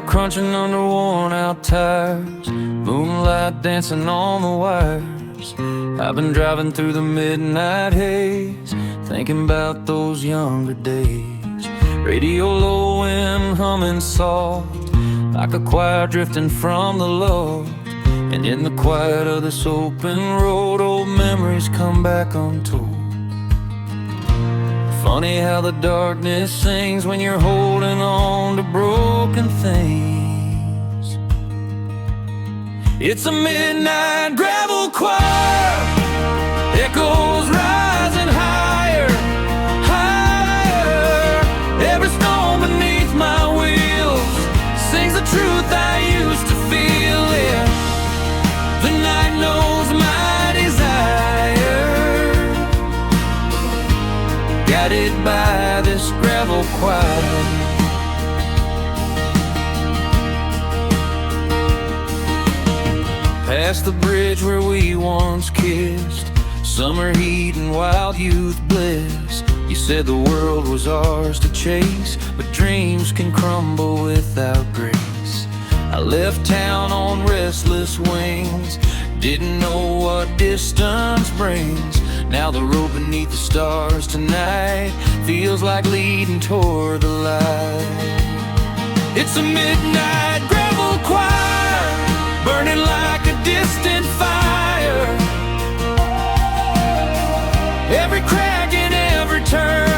crunching under worn-out tires, moonlight dancing on the wires. I've been driving through the midnight haze, thinking about those younger days. Radio low and humming soft, like a choir drifting from the loft. And in the quiet of this open road, old memories come back untold. Funny how the darkness sings when you're holding on to broken things. It's a midnight gravel choir, echoes rising higher, higher. Every stone beneath my wheels sings the truth I used to feel. Yeah, the night knows my desire, guided by this gravel choir. Past the bridge where we once kissed, summer heat and wild youth bliss. You said the world was ours to chase, but dreams can crumble without grace. I left town on restless wings, didn't know what distance brings. Now the road beneath the stars tonight feels like leading toward the light. It's a midnight gravel choir, burning like a distant fire. Every crack and every turn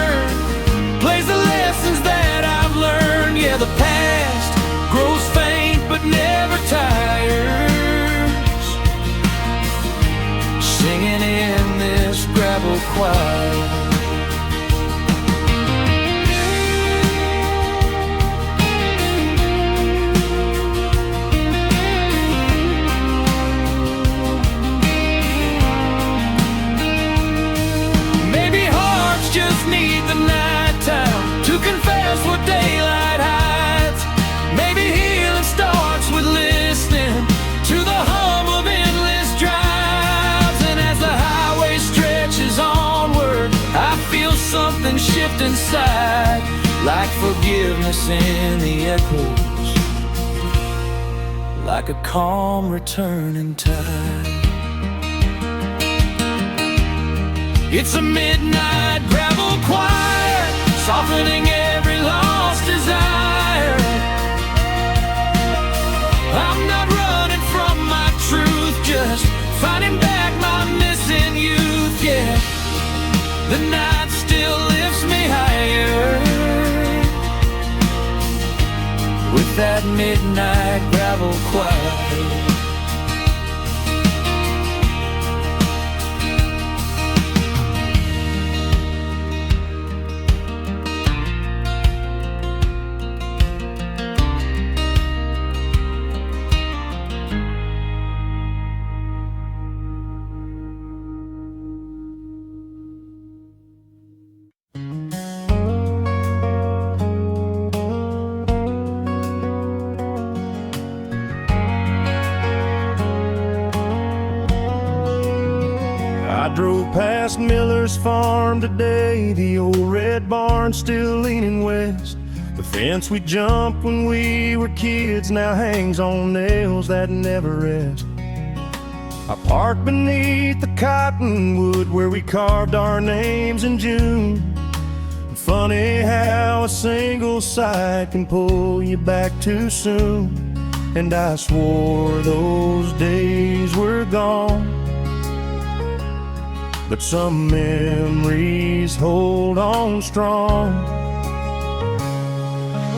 plays the lessons that I've learned. Yeah, the past grows faint but never tires, singing in this gravel choir. Just need the nighttime to confess what daylight hides. Maybe healing starts with listening to the hum of endless drives. And as the highway stretches onward, I feel something shift inside, like forgiveness in the echoes, like a calm returning tide. It's a midnight gravel choir, softening every lost desire. I'm not running from my truth, just finding back my missing youth. Yeah, the night still lifts me higher with that midnight gravel choir. I drove past Miller's farm today, the old red barn still leaning west. The fence we jumped when we were kids now hangs on nails that never rest. I parked beneath the cottonwood where we carved our names in June. Funny how a single sight can pull you back too soon. And I swore those days were gone, but some memories hold on strong.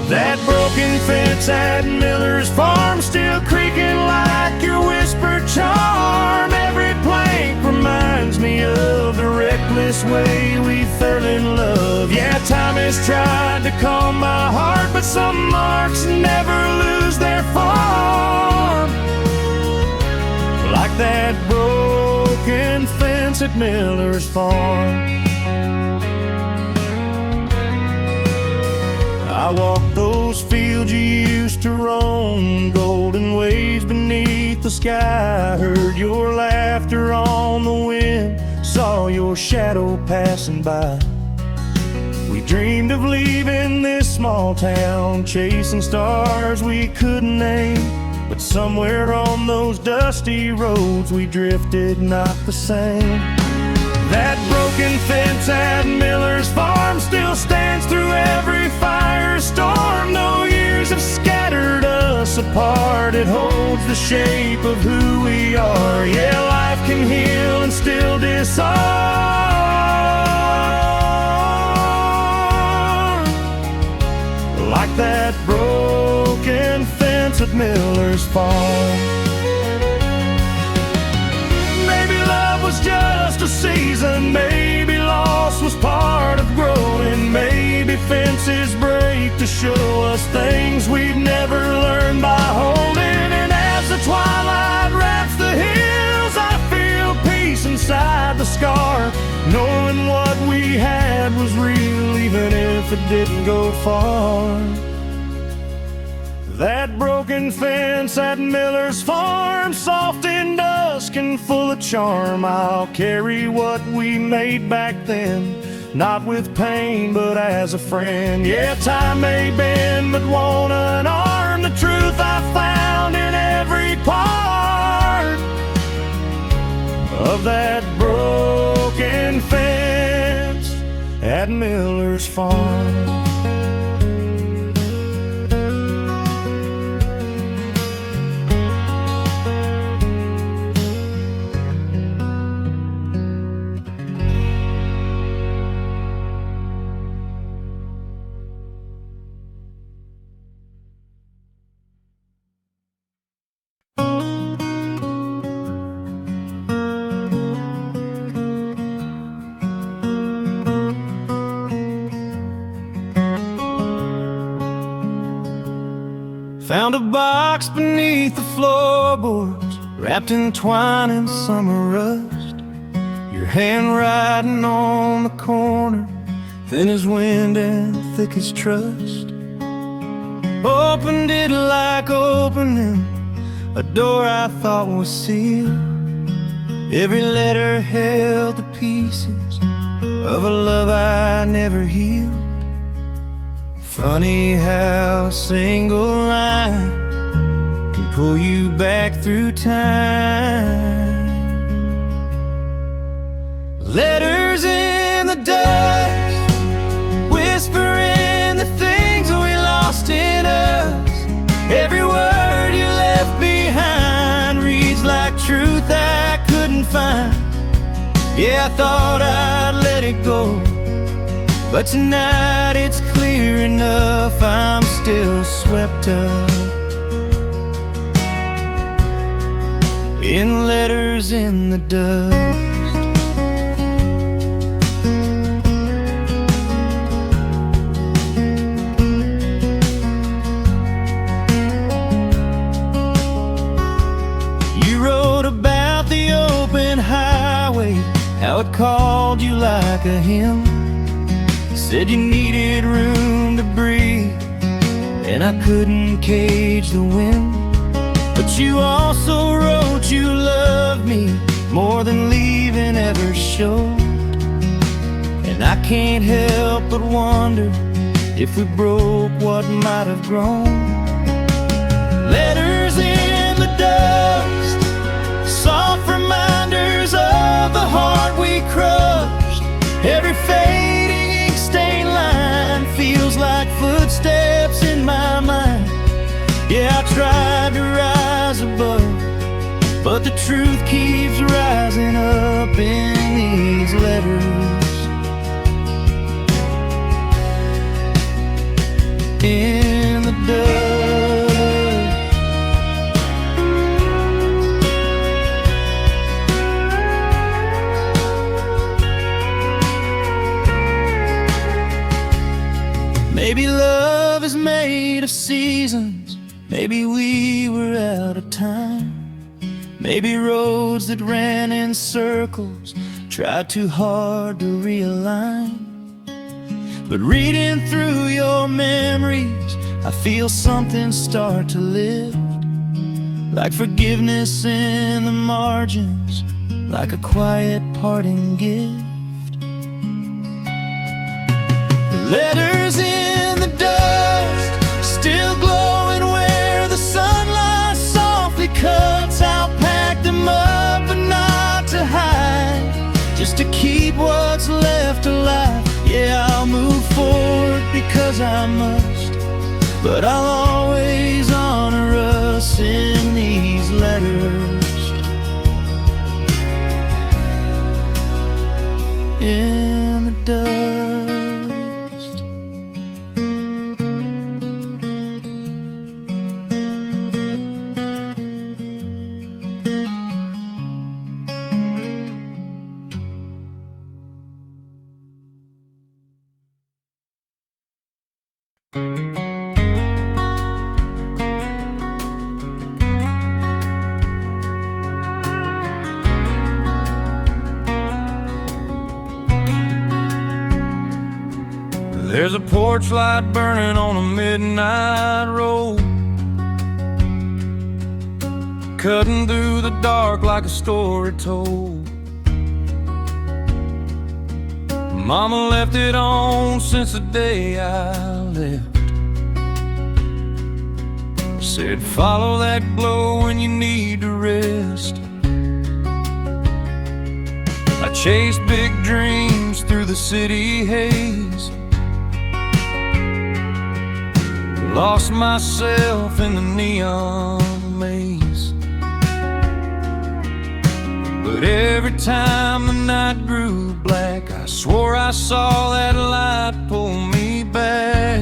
That broken fence at Miller's farm still creaking like your whispered charm. Every plank reminds me of the reckless way we fell in love. Yeah, time has tried to calm my heart, but some marks never lose their form, like that broken fence at Miller's farm. I walked those fields you used to roam, golden waves beneath the sky. Heard your laughter on the wind, saw your shadow passing by. We dreamed of leaving this small town, chasing stars we couldn't name. But somewhere on those dusty roads we drifted not the same. That broken fence at Miller's farm still stands through every firestorm. Though years have scattered us apart, it holds the shape of who we are. Yeah, life can heal and still disarm, like that broken fence at Miller's farm. Maybe love was just a season, maybe loss was part of growing. Maybe fences break to show us things we've never learned by holding. And as the twilight wraps the hills, I feel peace inside the scar, knowing what we had was real, even if it didn't go far. That broken fence at Miller's farm, soft in dusk and full of charm. I'll carry what we made back then, not with pain but as a friend. Yeah, time may bend but won't unarm the truth I found in every part of that broken fence at Miller's farm. Found a box beneath the floorboards, wrapped in twine and summer rust. Your handwriting on the corner, thin as wind and thick as trust. Opened it like opening a door I thought was sealed. Every letter held the pieces of a love I never healed. Funny how a single line can pull you back through time. Letters in the dust, whispering the things we lost in us. Every word you left behind reads like truth I couldn't find. Yeah, I thought I'd let it go, but tonight it's clear enough, I'm still swept up in letters in the dust. You wrote about the open highway, how it called you like a hymn. Said you needed room to breathe, and I couldn't cage the wind. But you also wrote you loved me more than leaving ever showed. And I can't help but wonder if we broke what might have grown. Letters in the dust, soft reminders of the heart we crushed. Every fading stained line feels like footsteps in my mind. Yeah, I tried to rise above, but the truth keeps rising up in these letters in the dust. Maybe love is made of seasons, maybe we were out of time. Maybe roads that ran in circles tried too hard to realign. But reading through your memories, I feel something start to lift, like forgiveness in the margins, like a quiet parting gift. Letters in the dust, still glowing where the sunlight softly cuts. I'll pack them up but not to hide, just to keep what's left alive. Yeah, I'll move forward because I must, but I'll always honor us in these letters. In the dust. There's a porch light burning on a midnight road, cutting through the dark like a story told. Mama left it on since the day I left. Said follow that glow when you need to rest. I chased big dreams through the city haze, lost myself in the neon maze. But every time the night grew black, I swore I saw that light pull me back.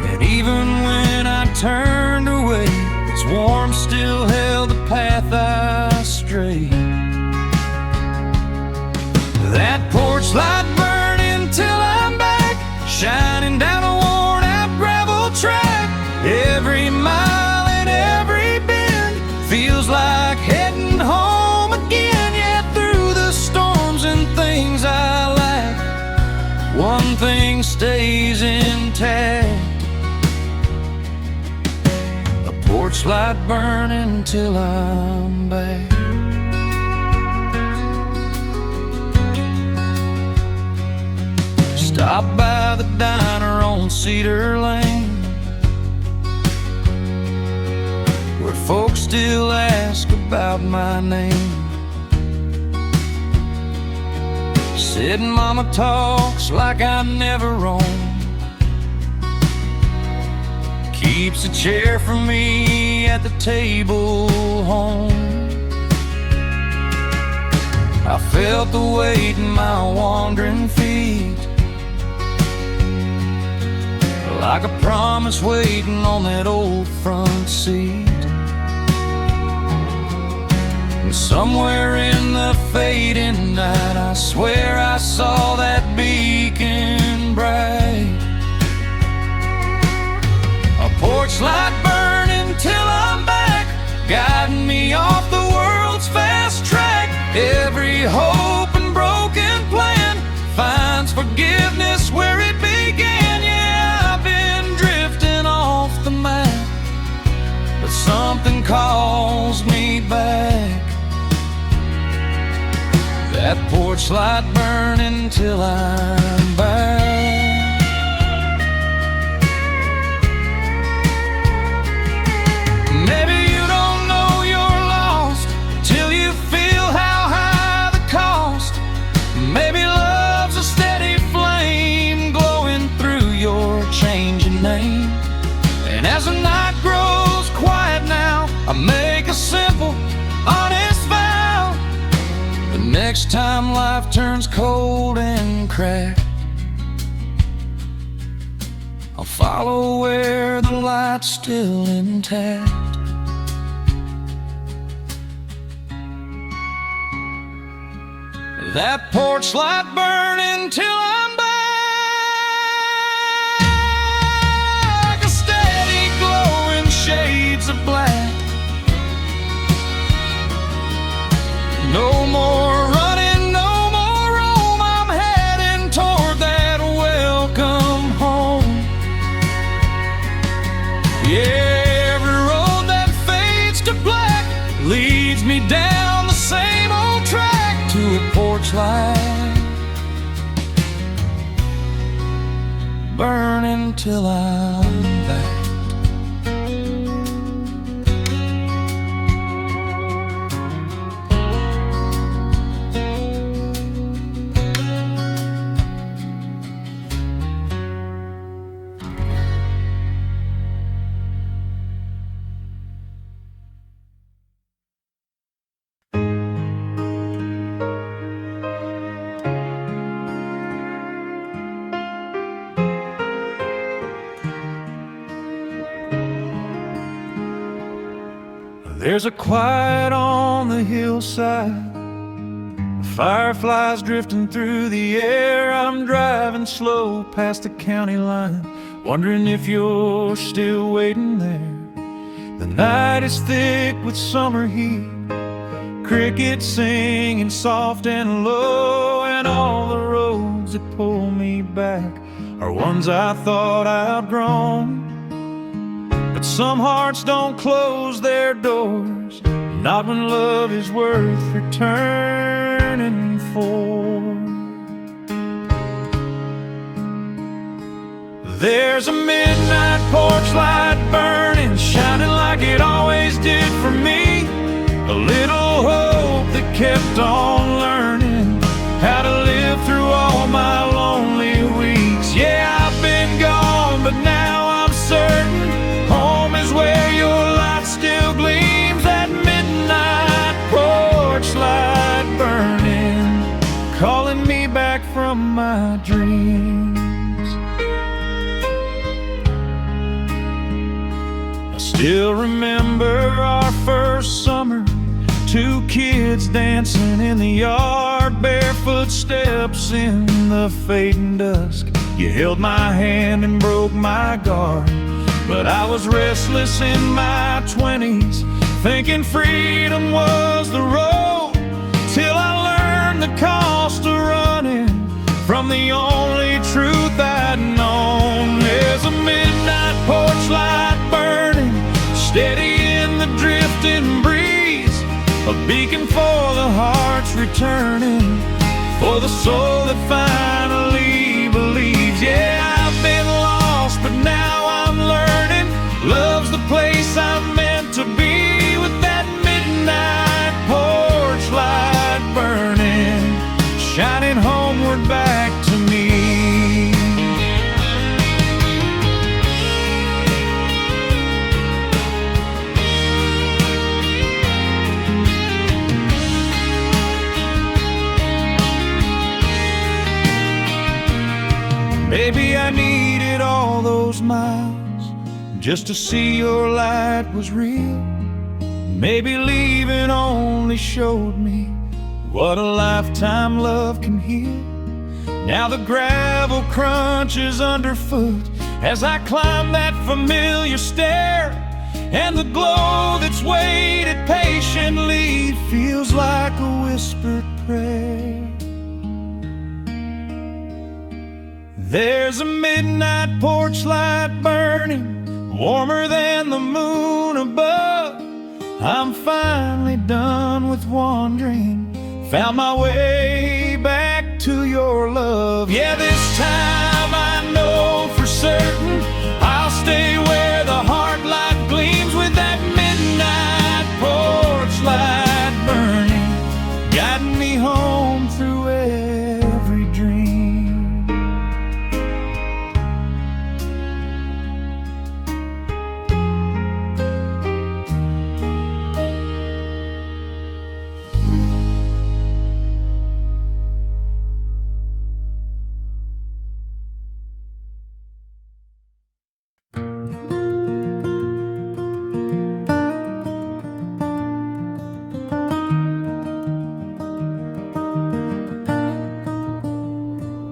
And even when I turned away, its warmth still held the path I strayed. That porch light burning till I'm back, shining down a worn out gravel track. Every mile and every bend feels like heading home again. Yeah, through the storms and things I lack, one thing stays intact. A porch light burning till I'm back. Stop by the diner on Cedar Lane, where folks still ask about my name. Said Mama talks like I've never roamed, keeps a chair for me at the table home. I felt the weight in my wandering feet, like a promise waiting on that old front seat. And somewhere in the fading night, I swear I saw that beacon bright. A porch light burning till I'm back, guiding me off the world's fast track. Every hope and broken plan finds forgiveness where it began. Yeah, I've been drifting off the map, but something calls me back. That porch light burning till I'm back. Maybe you don't know you're lost till you feel how high the cost. Maybe love's a steady flame glowing through your changing name. And as the night grows quiet now, I make a simple, honest vow. The next time life turns cold and cracked, I'll follow where the light's still intact. That porch light burning till I'm back. A steady glow in shades of black. No more running, no more roam. I'm heading toward that welcome home. Yeah, every road that fades to black leads me down the same old track to a porch light burning till I'm back. There's a quiet on the hillside, fireflies drifting through the air. I'm driving slow past the county line, wondering if you're still waiting there. The night is thick with summer heat, crickets singing soft and low, and all the roads that pull me back are ones I thought I'd outgrown. But some hearts don't close their doors, not when love is worth returning for. There's a midnight porch light burning, shining like it always did for me. A little hope that kept on learning how to live through all my lonely weeks. Yeah, I've been gone, but now I'm certain home is where your light still gleams. That midnight porch light burning, calling me back from my dreams. I still remember our first summer, 2 kids dancing in the yard, barefoot steps in the fading dusk. You held my hand and broke my guard. But I was restless in my 20s, thinking freedom was the road, till I learned the cost of running from the only truth I'd known. There's a midnight porch light burning, steady in the drifting breeze, a beacon for the hearts returning, for the soul that finally believes. Yeah, I've been lost, but now I'm learning love's the place I'm meant to be, with that midnight porch light burning, shining homeward back to me. Maybe I needed all those miles just to see your light was real. Maybe leaving only showed me what a lifetime love can heal. Now the gravel crunches underfoot as I climb that familiar stair, and the glow that's waited patiently feels like a whispered prayer. There's a midnight porch light burning, warmer than the moon above. I'm finally done with wandering, found my way back to your love. Yeah, this time I know for certain I'll stay where the heart light gleams, with that midnight porch light burning, guiding me home through every dream.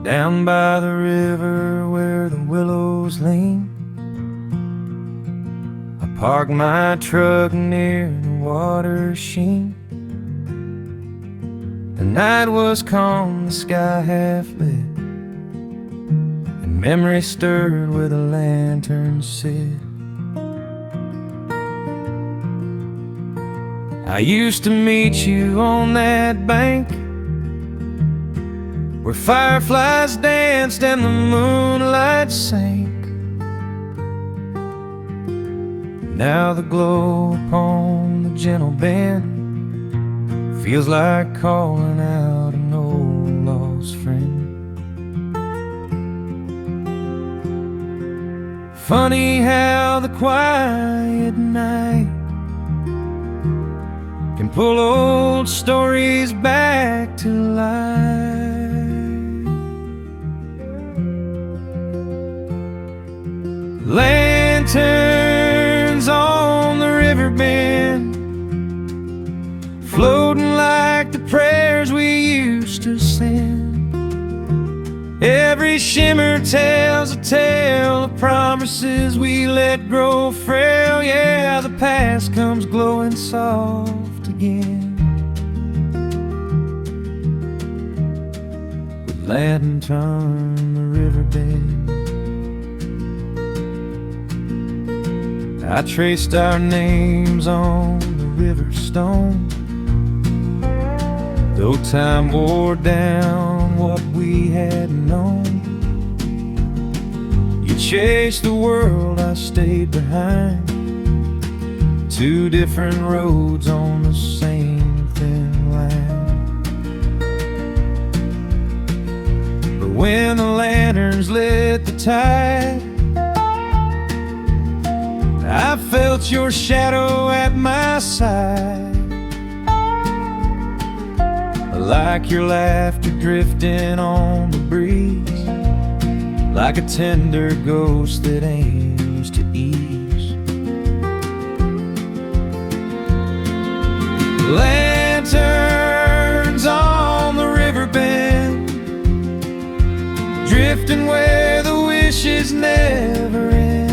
Down by the river where the willows lean, I parked my truck near the water sheen. The night was calm, the sky half lit, and memory stirred where the lanterns sit. I used to meet you on that bank, where fireflies danced and the moonlight sank. Now the glow upon the gentle bend feels like calling out an old lost friend. Funny how the quiet night can pull old stories back to life. Lanterns on the river bend, floating like the prayers we used to send. Every shimmer tells a tale of promises we let grow frail. Yeah, the past comes glowing soft again, with lantern the riverbed. I traced our names on the river stone, though time wore down what we had known. You chased the world, I stayed behind. Two different roads on the same thin line. But when the lanterns lit the tide, I felt your shadow at my side, like your laughter drifting on the breeze, like a tender ghost that aims to ease. Lanterns on the river bend, drifting where the wishes never end.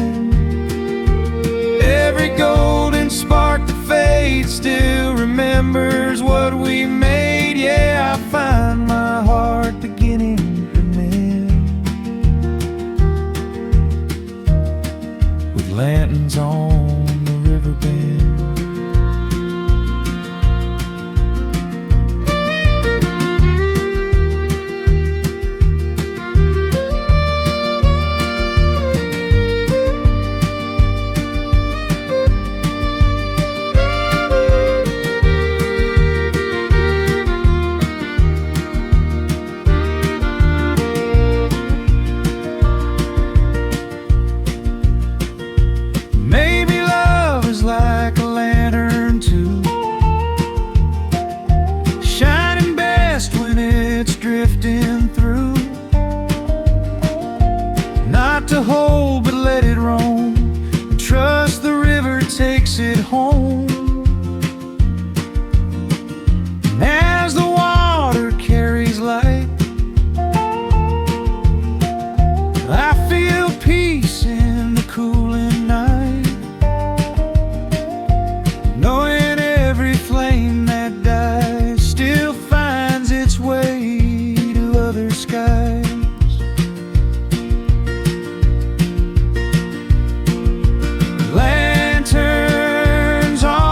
Every golden spark that fades still remembers what we made. Yeah, I find my heart beginning to mend, with lanterns on the river bend. Like a lantern too, shining best when it's drifting through. Not to hold but let it roam, and trust the river takes it home. And as the water carries light, I feel peace in the cooling night, knowing every flame that dies still finds its way to other skies. Lanterns on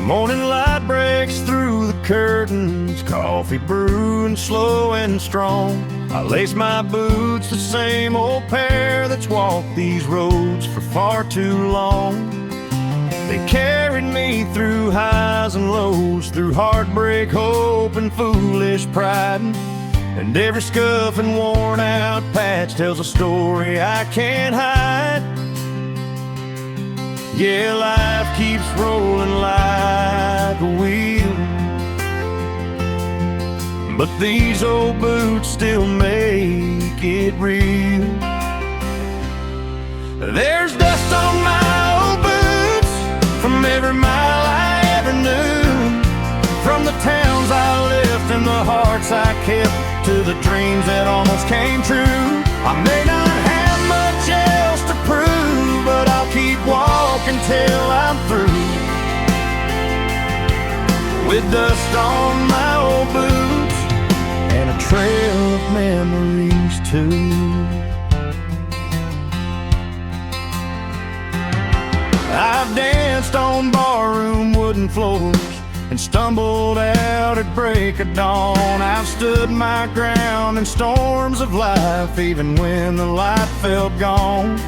Morning light breaks through the curtains, coffee brewing slow and strong. I lace my boots, the same old pair that's walked these roads for far too long. They carried me through highs and lows, through heartbreak, hope, and foolish pride. And every scuff and worn out patch tells a story I can't hide. Yeah, life keeps rolling like a wheel, but these old boots still make it real. There's dust on my old boots from every mile I ever knew, from the towns I left and the hearts I kept, to the dreams that almost came true. I may not have much else to prove, but I'll keep walking till I'm through, with dust on my old boots and a trail of memories too. I've danced on barroom wooden floors and stumbled out at break of dawn. I've stood my ground in storms of life, even when the light felt gone.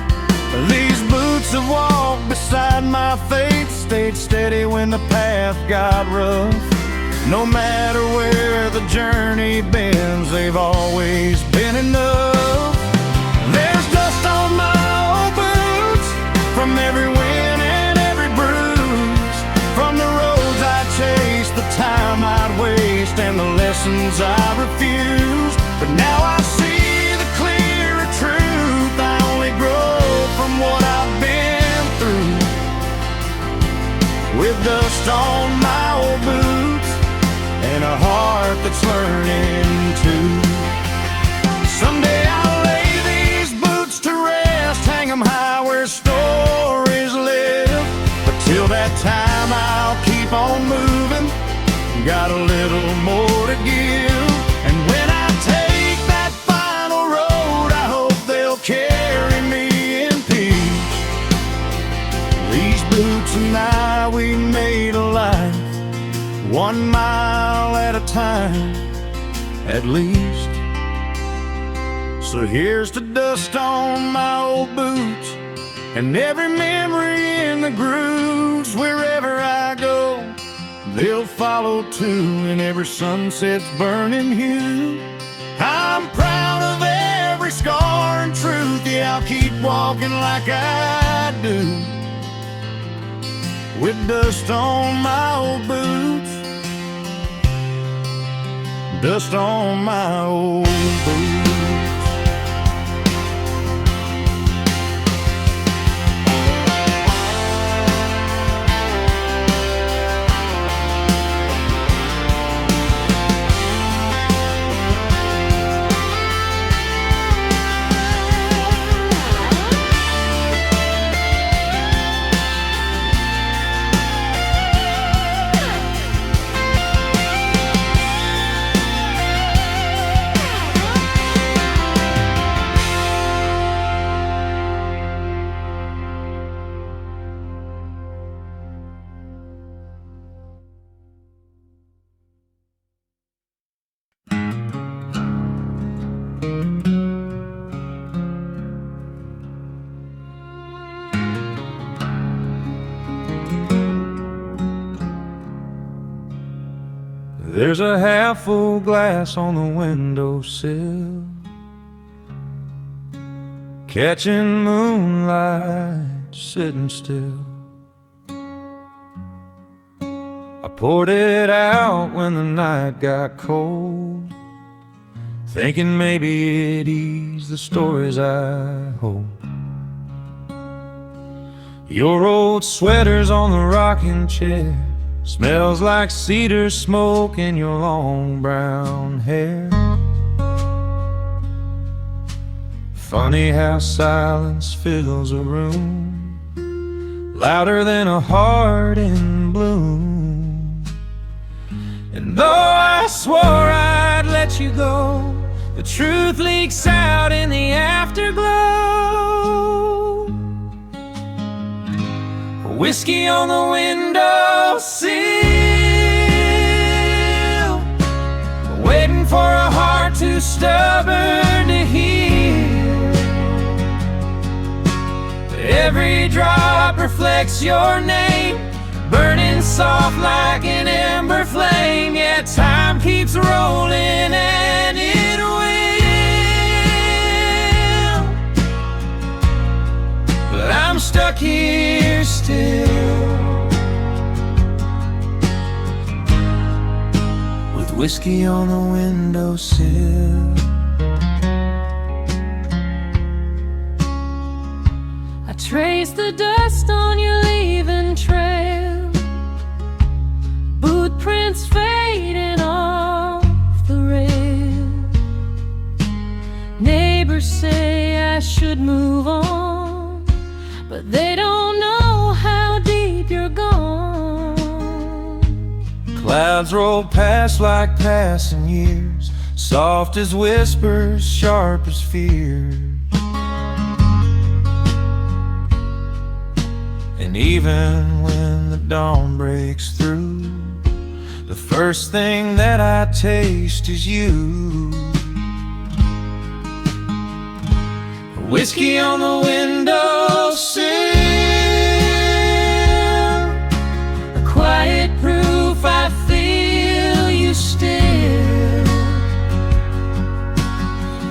These boots have walked beside my fate, stayed steady when the path got rough. No matter where the journey bends, they've always been enough. There's dust on my old boots from every win and every bruise, from the roads I chased, the time I'd waste, and the lessons I refused. But now I see the clearer truth. I only grow from what I've been through, with dust on my old boots and a heart that's learning to. Someday I'll lay these boots to rest, hang them high where stories live. But till that time I'll keep on moving, got a little more to give. And when I take that final road, I hope they'll carry me in peace. These boots and I, we made a life, 1 mile at a time, at least. So here's to dust on my old boots and every memory in the grooves. Wherever I go, they'll follow too, in every sunset's burning hue. I'm proud of every scar and truth. Yeah, I'll keep walking like I do, with dust on my old boots, dust on my old boots. There's a half full glass on the windowsill, catching moonlight, sitting still. I poured it out when the night got cold, thinking maybe it'd ease the stories I hold. Your old sweater's on the rocking chair, smells like cedar smoke in your long brown hair. Funny how silence fills a room, louder than a heart in bloom. And though I swore I'd let you go, the truth leaks out in the afterglow. Whiskey on the window sill, waiting for a heart too stubborn to heal. Every drop reflects your name, burning soft like an ember flame. Yeah, time keeps rolling and it will, but I'm stuck here still, with whiskey on the windowsill. I trace the dust on your leaving trail, boot prints fading off the rail. Neighbors say I should move on, but they don't know how deep you're gone. Clouds roll past like passing years, soft as whispers, sharp as fears. And even when the dawn breaks through, the first thing that I taste is you. Whiskey on the windowsill, A quiet proof I feel you still.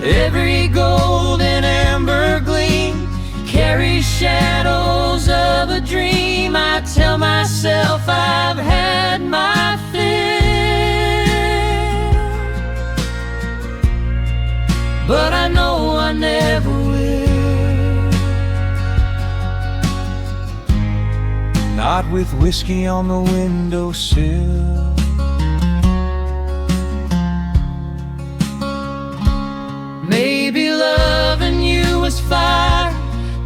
every golden amber gleam carries shadows of a dream. I tell myself I've had my fill, but I know I never will. Not with whiskey on the windowsill. Maybe loving you was fire,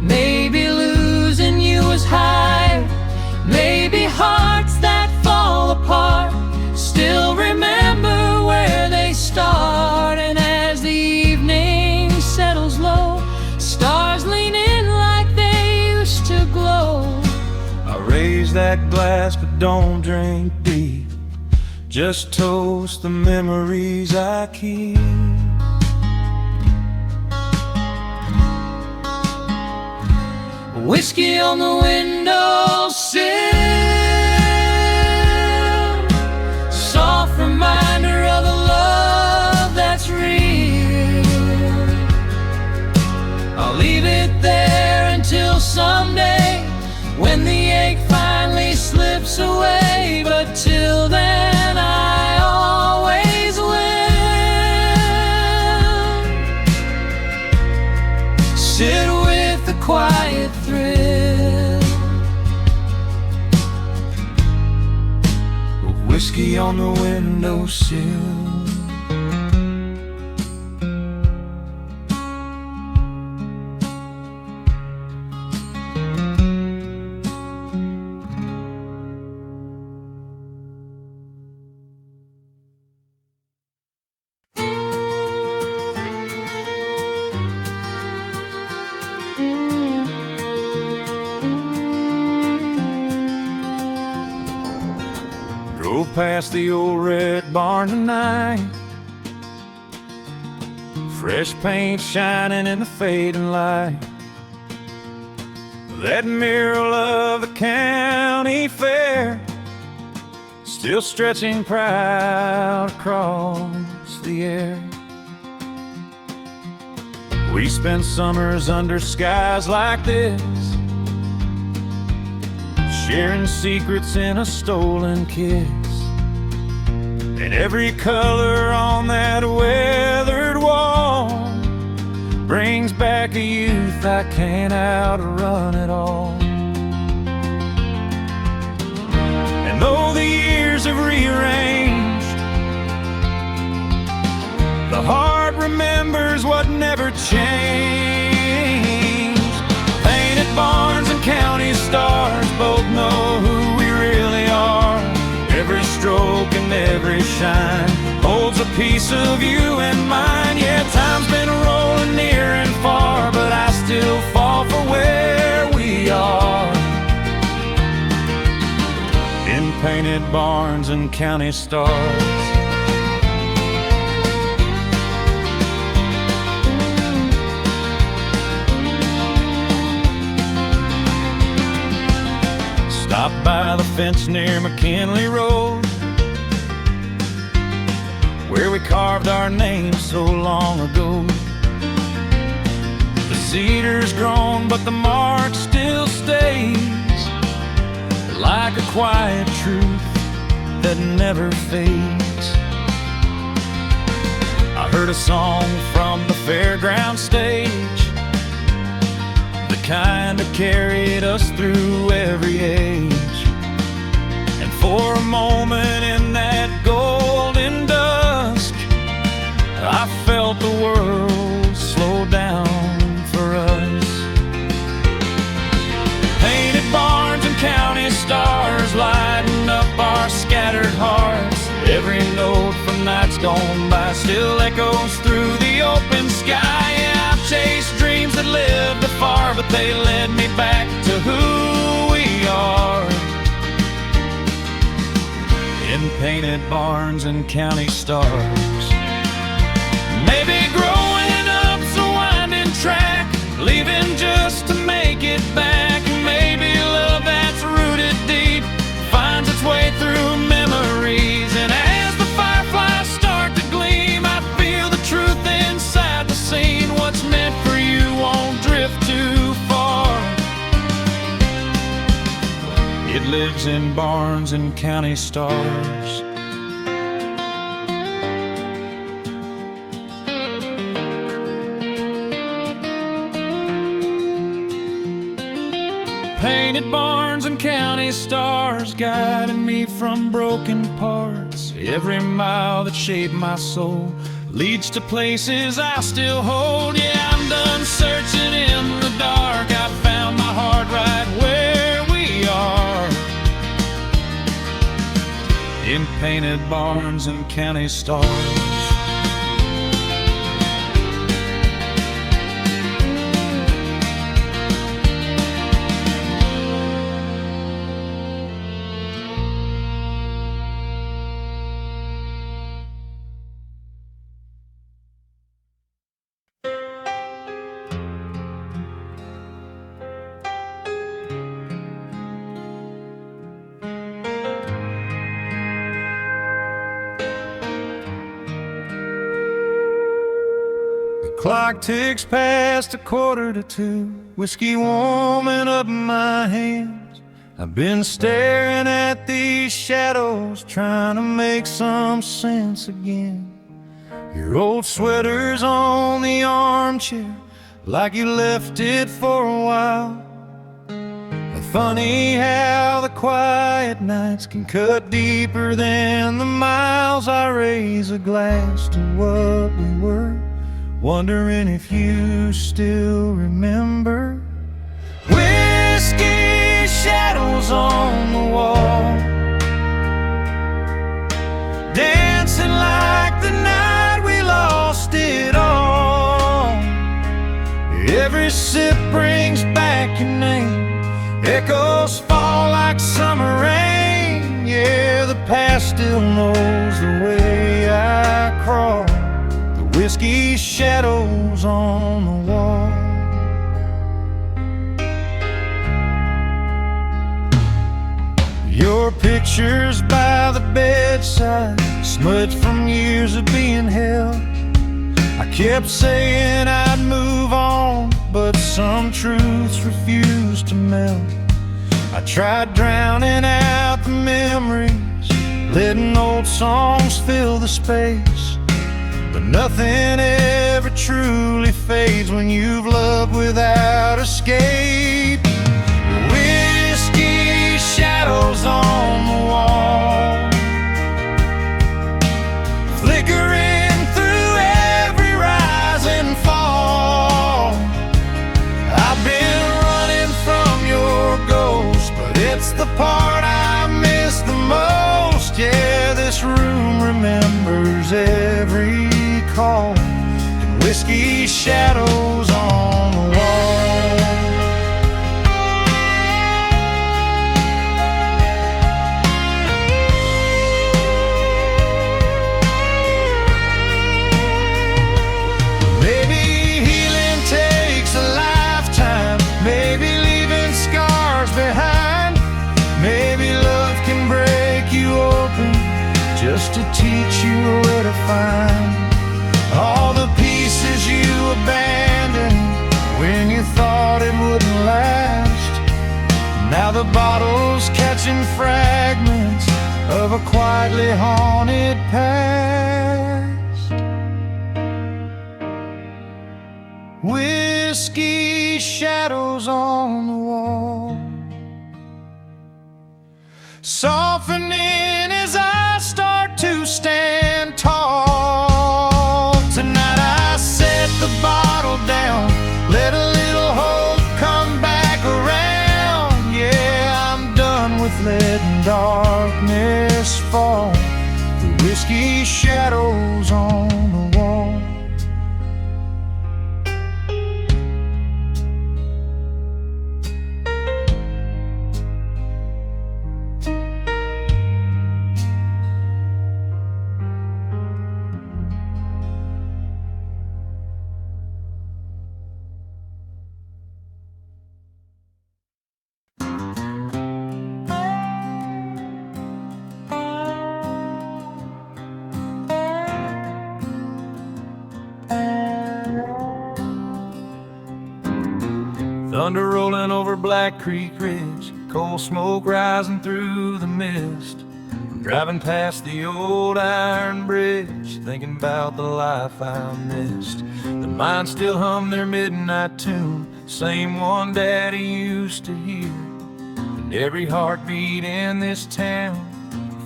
maybe losing you was higher, maybe hearts that fall apart still remember where they start. And as the evening settles low, stars lean in like they used to glow. I raise that glass but don't drink deep, just toast the memories I keep. Whiskey on the windowsill, soft reminder of a love that's real. I'll leave it there until someday, when the ache finally slips away. But till then I always will sit with the quiet thrill of whiskey on the windowsill. Drove past the old red barn tonight, fresh paint shining in the fading light. That mural of the county fair still stretching proud across the air. We spent summers under skies like this, sharing secrets in a stolen kiss. And every color on that weathered wall brings back a youth I can't outrun at all. And though the years have rearranged, the heart remembers what never changed. Painted barns and county stars both know who we really are. Every stroke and every shine holds a piece of you and mine. Yeah, time's been rolling near and far, but I still fall for where we are. In painted barns and county stars. Stopped by the fence near McKinley Road, where we carved our names so long ago. The cedar's grown, but the mark still stays, like a quiet truth that never fades. I heard a song from the fairground stage, the kind that carried us through every age. And for a moment in that golden dusk, I felt the world slow down for us. Painted barns and county stars lighting up our scattered hearts. Every note from nights gone by still echoes through the open sky. Yeah, I've chased dreams that lived afar, but they led me back to who we are. In painted barns and county stars. Maybe growing up's a winding track, leaving just to make it back. Maybe love that's rooted deep finds its way through memories. And as the fireflies start to gleam, I feel the truth inside the scene. What's meant for you won't drift too far. It lives in barns and county stars. Painted barns and county stars guiding me from broken parts. Every mile that shaped my soul leads to places I still hold. Yeah, I'm done searching in the dark. I found my heart right where we are. In painted barns and county stars. Clock ticks past 1:45, whiskey warming up my hands. I've been staring at these shadows, trying to make some sense again. Your old sweater's on the armchair, like you left it for a while. Funny how the quiet nights can cut deeper than the miles. I raise a glass to what we were, wondering if you still remember. Whiskey shadows on the wall, dancing like the night we lost it all. Every sip brings back your name, echoes fall like summer rain. Yeah, the past still knows the way I crawl. Whiskey shadows on the wall. Your pictures by the bedside, smudged from years of being held. I kept saying I'd move on, but some truths refused to melt. I tried drowning out the memories, letting old songs fill the space. But nothing ever truly fades when you've loved without escape. Whiskey shadows on the wall, flickering through every rise and fall. I've been running from your ghost, but it's the part I miss the most. Yeah, this room remembers every call, and whiskey shadows on the wall. find all the pieces you abandoned when you thought it wouldn't last. Now the bottle's catching fragments of a quietly haunted past. Whiskey shadows on the wall, softening as I start to stand tall. Tonight I set the bottle down, let a little hope come back around. Yeah, I'm done with letting darkness fall. The whiskey shadows on the wall. Thunder rolling over Black Creek Ridge, coal smoke rising through the mist. I'm driving past the old iron bridge, thinking about the life I missed. The mines still hum their midnight tune, same one Daddy used to hear. And every heartbeat in this town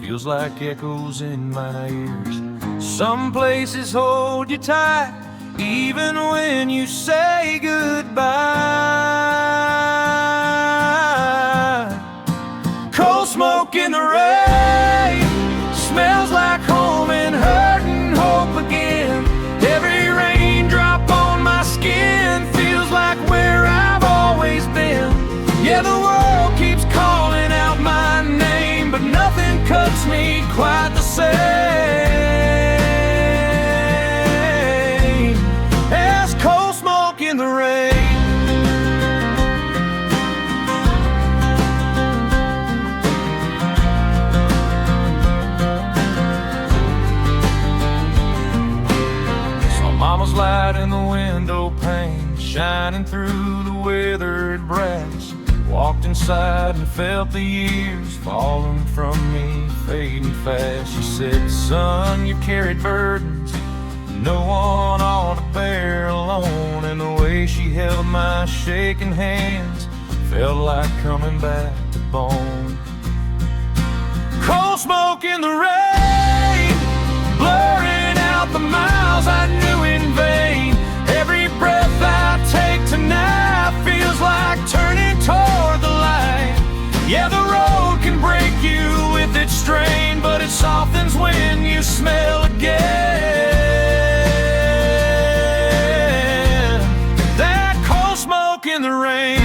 feels like echoes in my ears. Some places hold you tight, even when you say goodbye. Coal smoke in the rain smells like home and hurt and hope again. Every raindrop on my skin feels like where I've always been. Yeah, the world keeps calling out my name, but nothing cuts me quite the same as coal smoke in the rain. Saw Mama's light in the window pane shining through the weathered brass. Walked inside and felt the years falling from me, fading fast. She said, son, you carried burdens no one ought to bear alone. And the way she held my shaking hands felt like coming back to bone. Coal smoke in the rain, blurring out the miles I knew in vain. Every breath I take tonight feels like turning toward the light. Yeah, the road can break you with its strain, but it softens when you smell again that coal smoke in the rain.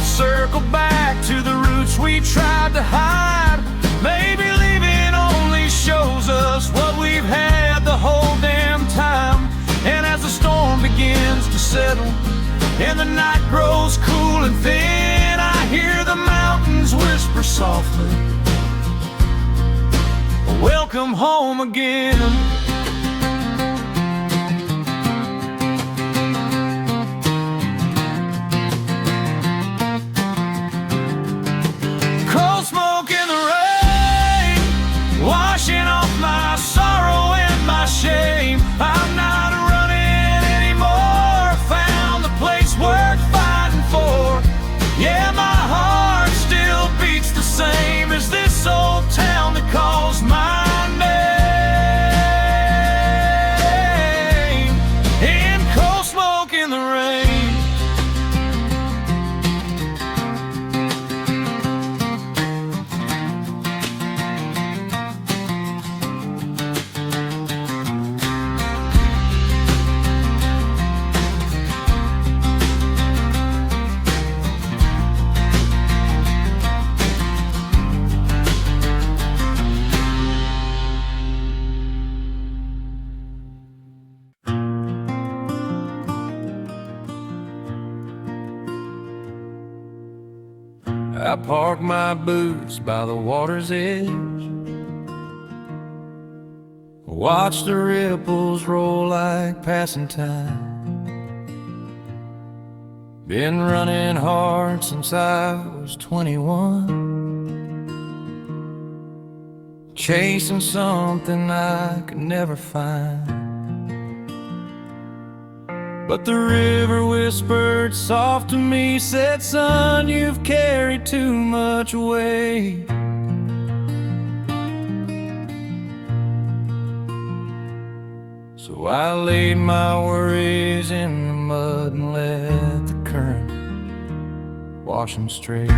Circle back to the roots we tried to hide. Maybe leaving only shows us what we've had the whole damn time. And as the storm begins to settle and the night grows cool and thin, I hear the mountains whisper softly, welcome home again. Shame, I'm not running anymore. Found the place worth fighting for. Yeah, my heart still beats the same as this old town that calls my name. I park my boots by the water's edge, watch the ripples roll like passing time. Been running hard since I was 21, chasing something I could never find. But the river whispered soft to me, said, son, you've carried too much weight. So I laid my worries in the mud and let the current wash them straight.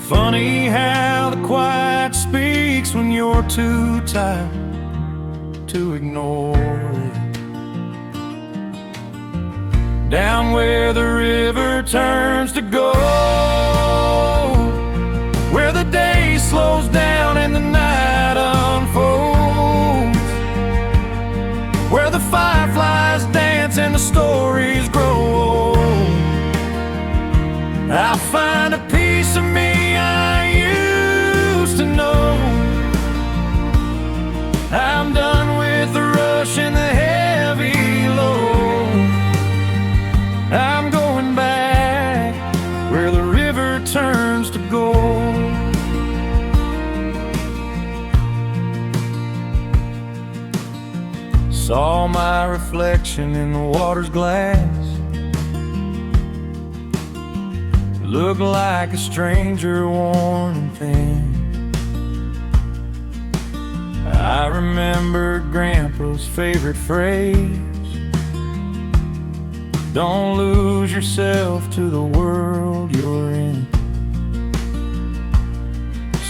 Funny how the quiet speaks when you're too tired to ignore it. Down where the river turns to gold, where the day slows down and the night unfolds, where the fireflies dance and the stories grow old, I'll find a piece of me I used to know. I'm done with the rush and the heavy load. I'm going back where the river turns to gold. Saw my reflection in the water's glass, looked like a stranger worn and thin. I remembered Grandpa's favorite phrase, don't lose yourself to the world you're in.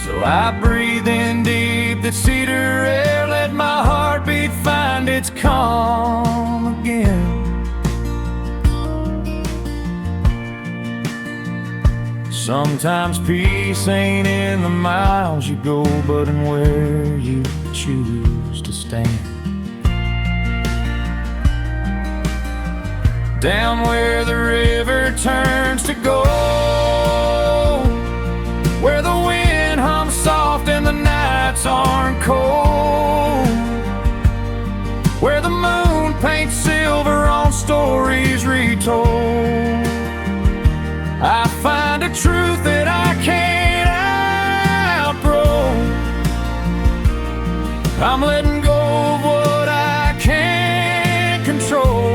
So I breathed in deep that cedar air, let my heartbeat find its calm again. Sometimes peace ain't in the miles you go, but in where you choose to stand. Down where the river turns to gold, where the wind hums soft and the nights aren't cold, where the moon paints silver on stories retold, I find a truth that I can't outgrow. I'm letting go of what I can't control.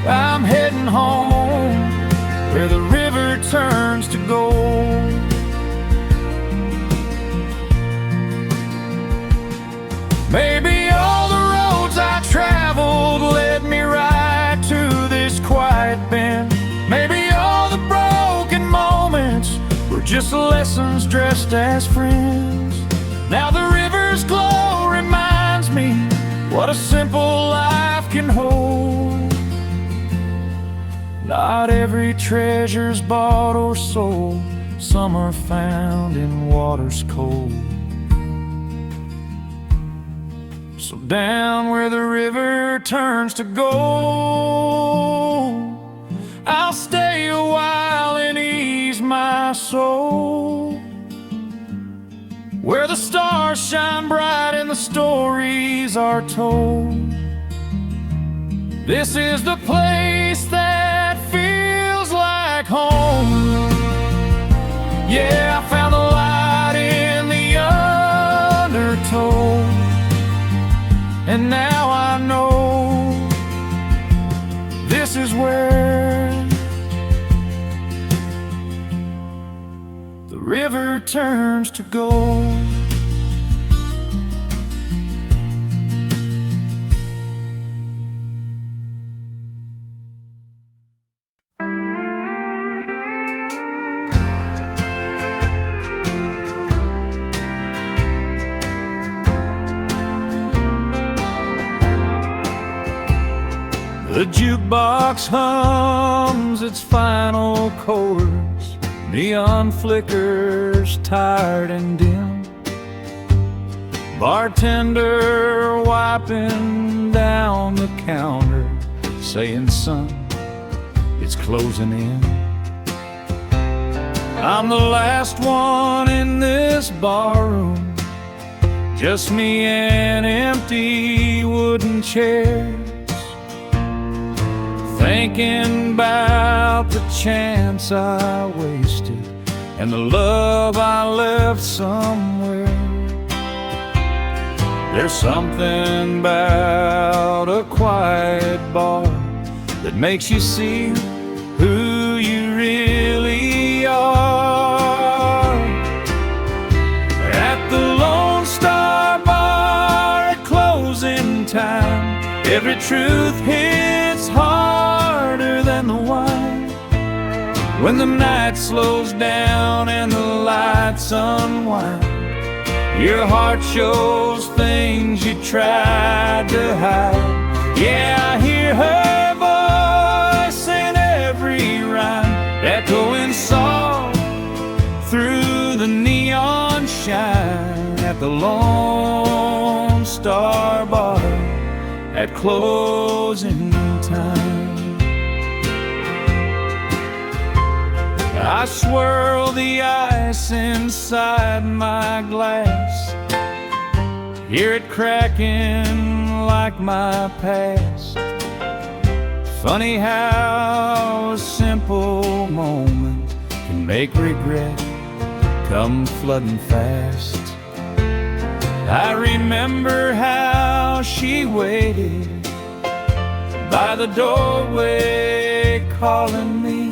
I'm heading home where the river turns to gold. Maybe all the roads I traveled led me right to this quiet bend. Maybe all the broken moments were just lessons dressed as friends. Now the river's glow reminds me what a simple life can hold. Not every treasure's bought or sold, some are found in waters cold. So down where the river turns to gold, I'll stay a while and ease my soul, where the stars shine bright and the stories are told. This is the place that feels like home. Yeah, I found the light in the undertow, and now I know this is where the river turns to gold. The jukebox hums its final chords, neon flickers tired and dim, bartender wiping down the counter, saying, son, it's closing in. I'm the last one in this barroom, just me and empty wooden chairs, thinking about the chance I wasted and the love I left somewhere. There's something about a quiet bar that makes you see who you really are. At the Lone Star Bar at closing time, every truth hits harder than the wine. When the night slows down and the lights unwind, your heart shows things you tried to hide. Yeah, I hear her voice in every rhyme, echoing soft through the neon shine. At the Lone Star Bar at closing time, I swirl the ice inside my glass, hear it cracking like my past. Funny how a simple moment can make regret come flooding fast. I remember how she waited by the doorway calling me,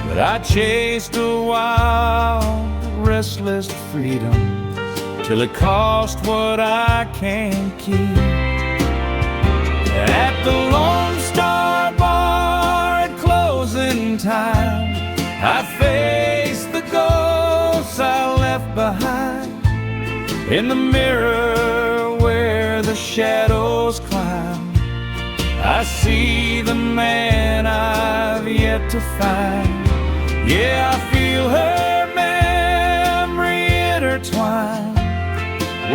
but I chased a wild, restless freedom till it cost what I can't keep. At the Lone Star Bar at closing time, I faced the ghosts I left behind. In the mirror where the shadows climb, I see the man I've yet to find. Yeah, I feel her memory intertwined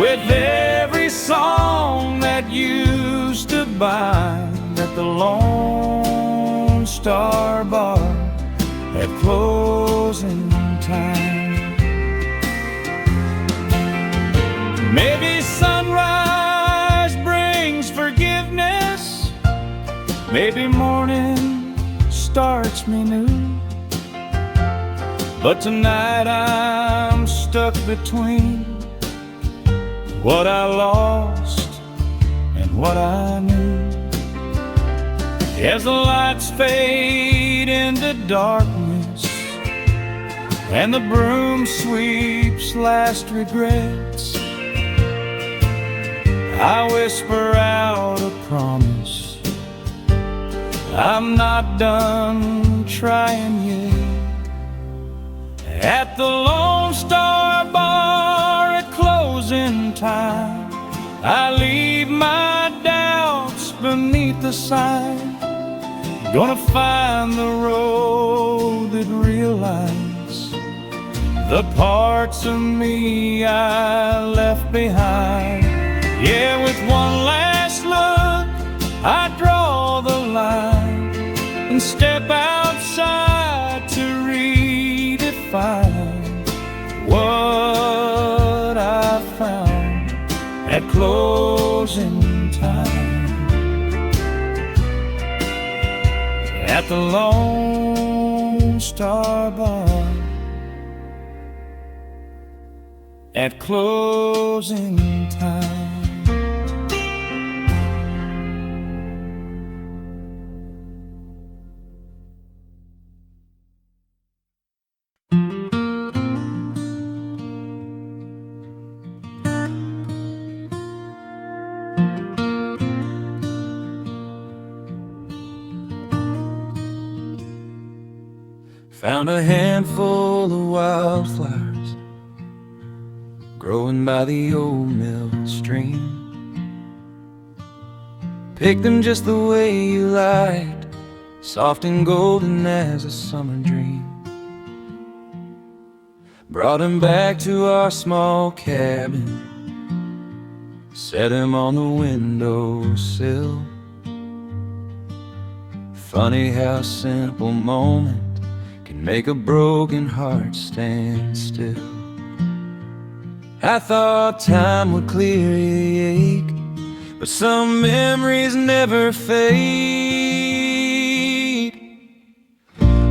with every song that used to bind. At the Lone Star Bar at closing time. Maybe sunrise brings forgiveness, maybe morning starts me new, but tonight I'm stuck between what I lost and what I knew. As the lights fade into darkness and the broom sweeps last regrets, I whisper out a promise, I'm not done trying yet. At the Lone Star Bar at closing time, I leave my doubts beneath the sign. Gonna find the road that realizes the parts of me I left behind. Yeah, with one last look, I draw the line and step outside to redefine what I found at closing time. At the Lone Star Bar at closing time. Found a handful of wildflowers growing by the old mill stream. Picked them just the way you liked, soft and golden as a summer dream. Brought him back to our small cabin, set him on the windowsill. Funny how a simple moment can make a broken heart stand still. I thought time would clear the ache, but some memories never fade.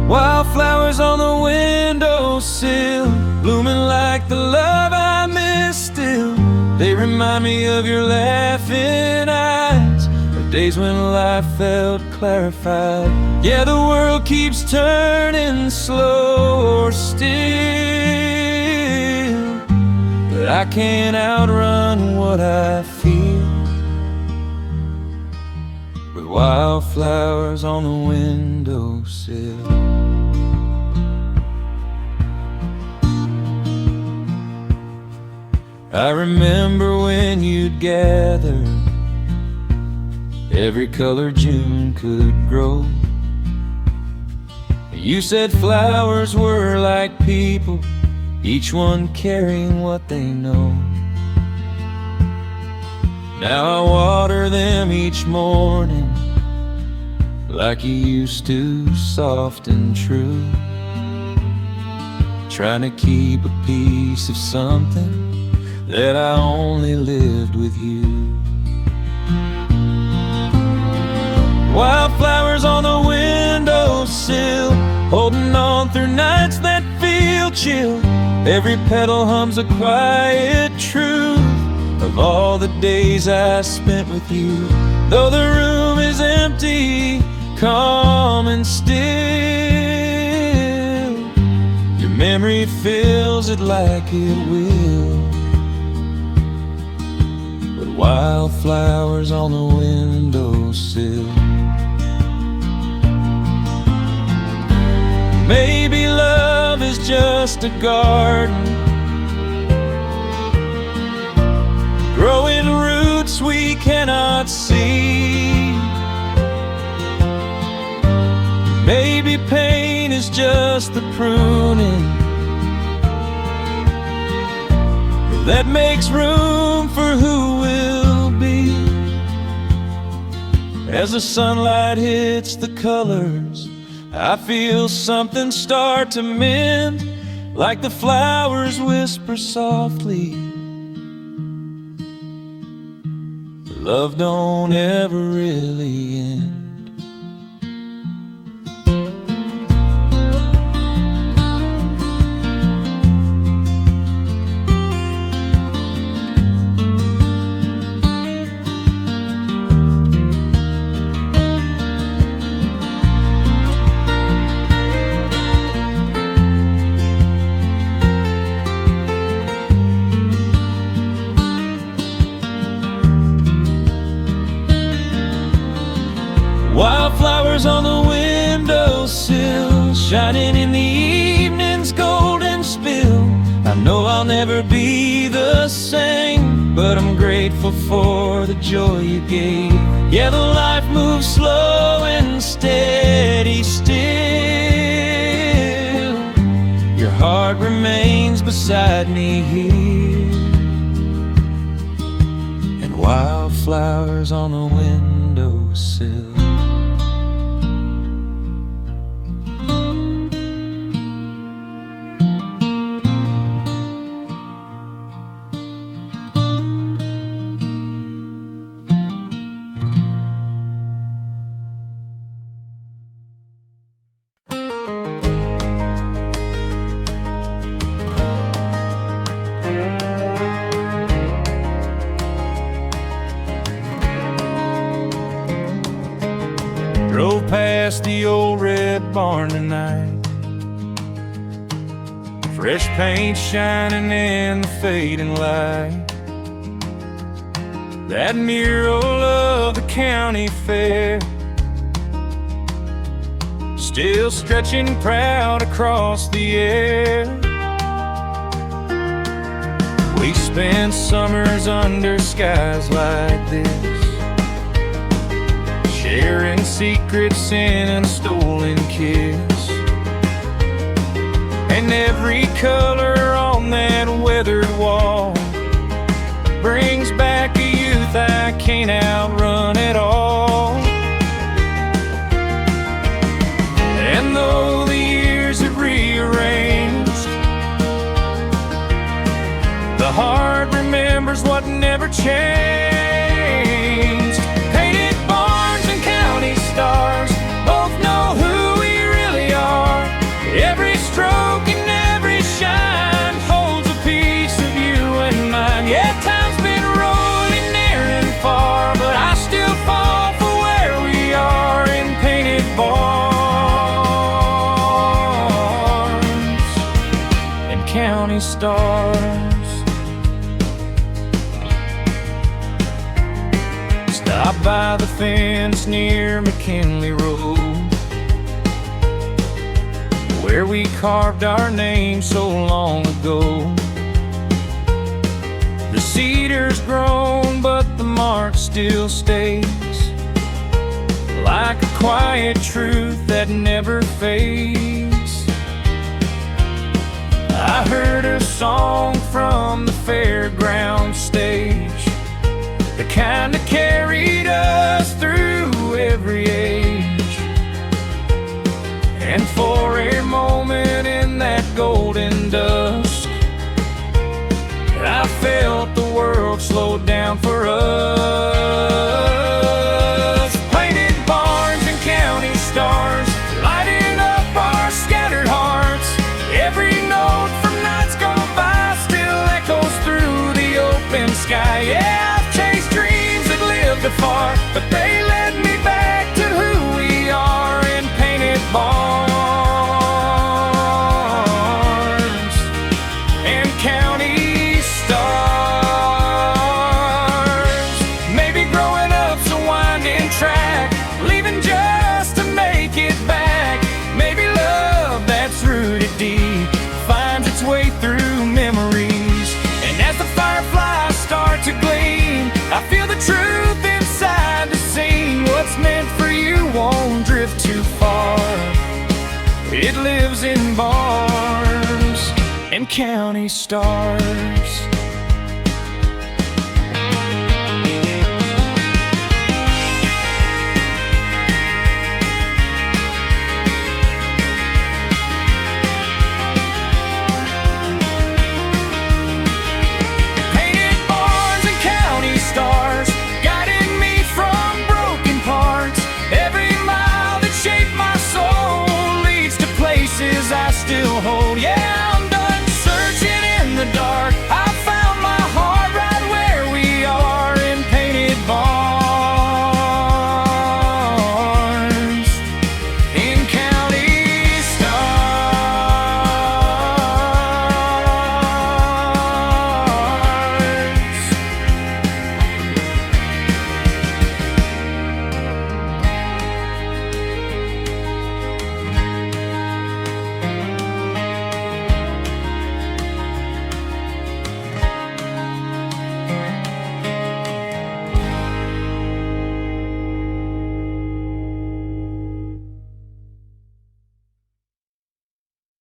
Wildflowers on the windowsill, blooming like the love I miss still. They remind me of your laughing eyes, of days when life felt clarified. Yeah, the world keeps turning slow or still, but I can't outrun what I feel. With wildflowers on the windowsill. I remember when you'd gather every color June could grow. You said flowers were like people, each one carrying what they know. Now I water them each morning like you used to, soft and true, trying to keep a piece of something that I only lived with you. Wildflowers on the windowsill, holding on through nights that feel chill. Every petal hums a quiet truth of all the days I spent with you. Though the room is empty, calm and still, your memory fills it like it will. Wildflowers on the windowsill. Maybe love is just a garden, growing roots we cannot see. Maybe pain is just the pruning that makes room for who will be. As the sunlight hits the colors, I feel something start to mend, like the flowers whisper softly, love don't ever really end. Wildflowers on the windowsill, shining in the evening's golden spill. I know I'll never be the same, but I'm grateful for the joy you gave. Yeah, the life moves slow and steady still. Your heart remains beside me here, and wildflowers on the windowsill. Drove past the old red barn tonight, fresh paint shining in the fading light. That mural of the county fair still stretching proud across the air. We spent summers under skies like this, sharing secrets in a stolen kiss. And every color on that weathered wall brings back a youth I can't outrun at all. changed. Painted barns and county stars both know who we really are. Every stroke and every shine holds a piece of you and mine. Yeah, time's been rolling near and far, but I still fall for where we are in painted barns and county stars. Stop by the fence near McKinley Road, where we carved our name so long ago. The cedar's grown, but the mark still stays, like a quiet truth that never fades. I heard a song from the fairground stage, the kind that carried us through every age. And for a moment in that golden dusk, I felt the world slow down for us. Painted barns and county stars lighting up our scattered hearts. Every note from nights gone by still echoes through the open sky. Yeah, I've chased dreams that lived afar, but they led me back to who we are in painted barns and county stars. Maybe growing up's a winding track, leaving just to make it back. Maybe love that's rooted deep finds its way through memories, and as the fireflies start to gleam, I feel the truth inside the scene. What's meant for you won't drift too far. It lives in barns and county stars.